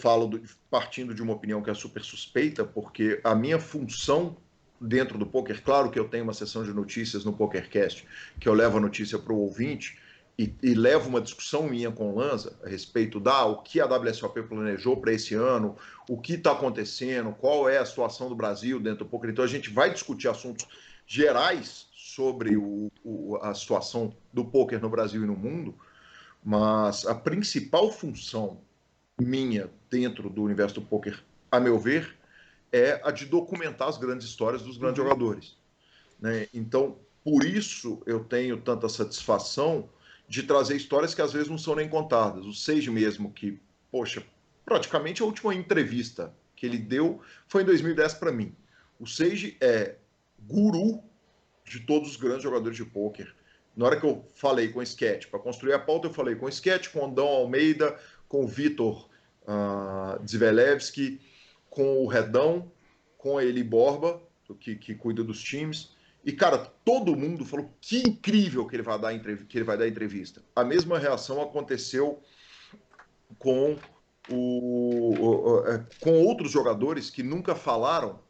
falo partindo de uma opinião que é super suspeita, porque a minha função dentro do poker, claro que eu tenho uma sessão de notícias no PokerCast, que eu levo a notícia para o ouvinte e levo uma discussão minha com o Lanza a respeito o que a WSOP planejou para esse ano, o que está acontecendo, qual é a situação do Brasil dentro do poker. Então a gente vai discutir assuntos gerais sobre a situação do poker no Brasil e no mundo, mas a principal função minha dentro do universo do poker, a meu ver, é a de documentar as grandes histórias dos grandes jogadores, né? Então, por isso eu tenho tanta satisfação de trazer histórias que às vezes não são nem contadas. O Sage mesmo, que, poxa, praticamente a última entrevista que ele deu foi em 2010 para mim. O Sage é guru de todos os grandes jogadores de pôquer. Na hora que eu falei com o Sketch, para construir a pauta, eu falei com o Sketch, com o Dom Almeida, com o Vitor Dzivelevski, com o Redão, com a Eli Borba, que cuida dos times. E, cara, todo mundo falou que incrível que ele vai dar entrevista. A mesma reação aconteceu com, com outros jogadores que nunca falaram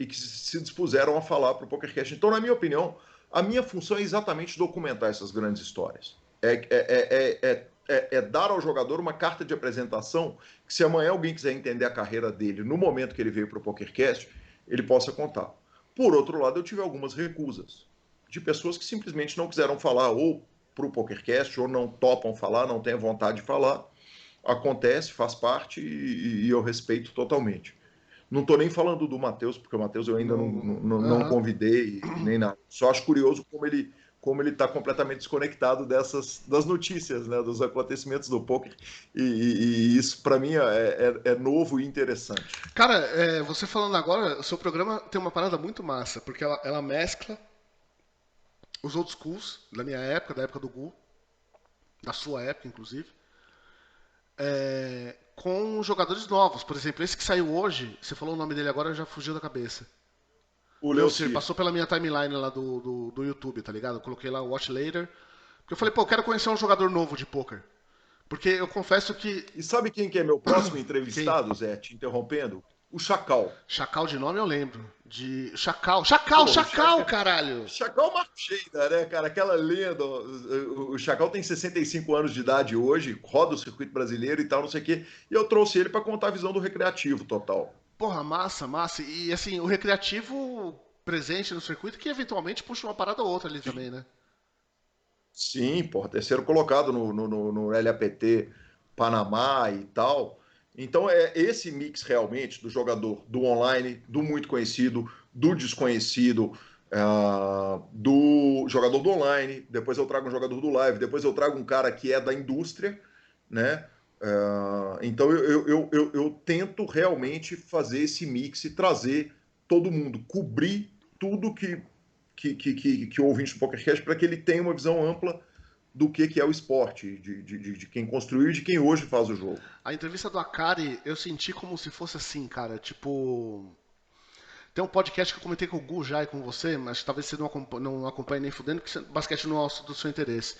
e que se dispuseram a falar para o PokerCast. Então, na minha opinião, a minha função é exatamente documentar essas grandes histórias. É dar ao jogador uma carta de apresentação que, se amanhã alguém quiser entender a carreira dele no momento que ele veio para o PokerCast, ele possa contar. Por outro lado, eu tive algumas recusas de pessoas que simplesmente não quiseram falar ou para o PokerCast, ou não topam falar, não têm vontade de falar. Acontece, faz parte e eu respeito totalmente. Não estou nem falando do Matheus, porque o Matheus eu ainda não convidei, nem nada. Só acho curioso como ele está completamente desconectado das notícias, né, dos acontecimentos do poker. E isso, para mim, é novo e interessante. Cara, você falando agora, o seu programa tem uma parada muito massa, porque ela mescla os old schools, da minha época, da época do Gu, da sua época, inclusive, com jogadores novos. Por exemplo, esse que saiu hoje, você falou o nome dele agora, já fugiu da cabeça. O Leocir, Leocir. passou pela minha timeline lá do YouTube, tá ligado? Eu coloquei lá o Watch Later. Porque eu falei, pô, eu quero conhecer um jogador novo de poker. Porque eu confesso que. E sabe quem que é meu próximo Quem? entrevistado, Zé, te interrompendo? O Chacal. Chacal de nome eu lembro. De. Chacal! Chacal! Pô, Chacal, caralho! Chacal Marcheida, né, cara? Aquela lenda. O Chacal tem 65 anos de idade hoje, roda o circuito brasileiro e tal, não sei o quê. E eu trouxe ele para contar a visão do recreativo total. Porra, massa, massa. E assim, o recreativo presente no circuito que eventualmente puxa uma parada ou outra ali também, né? Sim, pô, terceiro colocado no LAPT Panamá e tal. Então é esse mix realmente do jogador do online, do muito conhecido, do desconhecido, do jogador do online. Depois eu trago um jogador do live. Depois eu trago um cara que é da indústria, né? Então eu tento realmente fazer esse mix e trazer todo mundo, cobrir tudo que o ouvinte do PokerCast para que ele tenha uma visão ampla do que é o esporte, de quem construiu e de quem hoje faz o jogo. A entrevista do Akari eu senti como se fosse assim, cara. Tipo. Tem um podcast que eu comentei com o Gu já e com você, mas talvez você não acompanhe nem fudendo, porque basquete não é do seu interesse.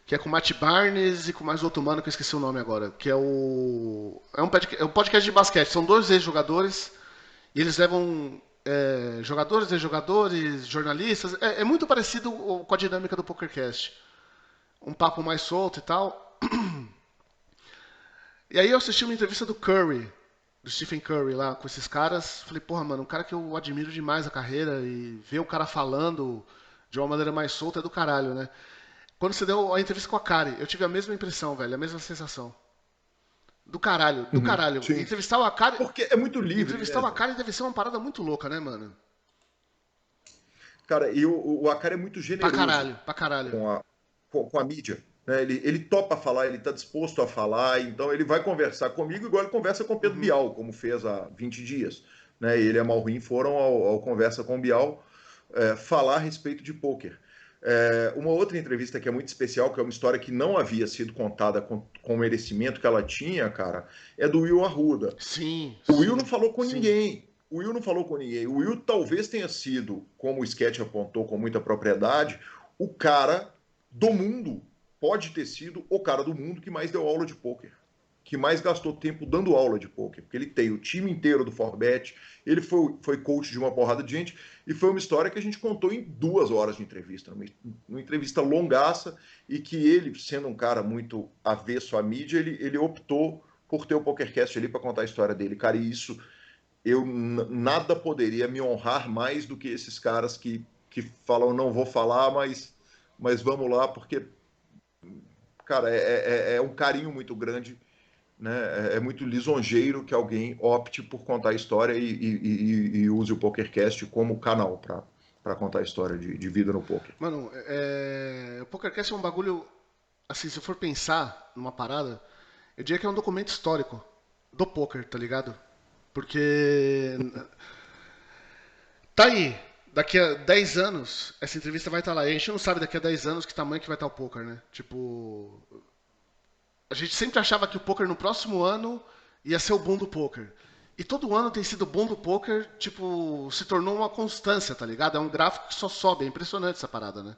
Que é com o Matt Barnes e com mais outro mano que eu esqueci o nome agora. Que é o. É um podcast de basquete. São dois ex-jogadores e eles levam jogadores, ex-jogadores, jornalistas. É muito parecido com a dinâmica do PokerCast. Um papo mais solto e tal. E aí eu assisti uma entrevista do Curry, do Stephen Curry lá com esses caras. Falei, porra, mano, um cara que eu admiro demais a carreira e ver o cara falando de uma maneira mais solta é do caralho, né? Quando você deu a entrevista com a Kari, eu tive a mesma impressão, velho, a mesma sensação. Do caralho, do Uhum, caralho. sim. Entrevistar o Akari. Porque é muito livre, Entrevistar né, o Zé? Akari deve ser uma parada muito louca, né, mano? Cara, e o Akari é muito Pra generoso caralho, pra caralho. com a mídia. Né? Ele topa falar, ele está disposto a falar, então ele vai conversar comigo igual ele conversa com o Pedro Uhum. Bial, como fez há 20 dias. Né? Ele e a Malruim foram ao Conversa com o Bial falar a respeito de pôquer. Uma outra entrevista que é muito especial, que é uma história que não havia sido contada com o merecimento que ela tinha, cara, é do Will Arruda. Sim, O Will não sim, falou com sim. ninguém. O Will não falou com ninguém. O Will talvez tenha sido, como o Sketch apontou com muita propriedade, o cara do mundo, pode ter sido o cara do mundo que mais deu aula de pôquer. que mais gastou tempo dando aula de poker, porque ele tem o time inteiro do Forbet, ele foi coach de uma porrada de gente, e foi uma história que a gente contou em 2 horas de entrevista, uma entrevista longaça, e que ele, sendo um cara muito avesso à mídia, ele optou por ter o PokerCast ali para contar a história dele. Cara, e isso, nada poderia me honrar mais do que esses caras que falam, não vou falar, mas vamos lá, porque, cara, é um carinho muito grande, né? É muito lisonjeiro que alguém opte por contar a história e use o PokerCast como canal para contar a história de vida no poker. Mano, o PokerCast é um bagulho. Assim, se eu for pensar numa parada, eu diria que é um documento histórico do poker, tá ligado? Porque. Tá aí. Daqui a 10 anos, essa entrevista vai estar lá. E a gente não sabe daqui a 10 anos que tamanho que vai estar o poker, né? Tipo. A gente sempre achava que o poker no próximo ano ia ser o boom do poker. E todo ano tem sido o boom do poker, tipo, se tornou uma constância, tá ligado? É um gráfico que só sobe, é impressionante essa parada, né?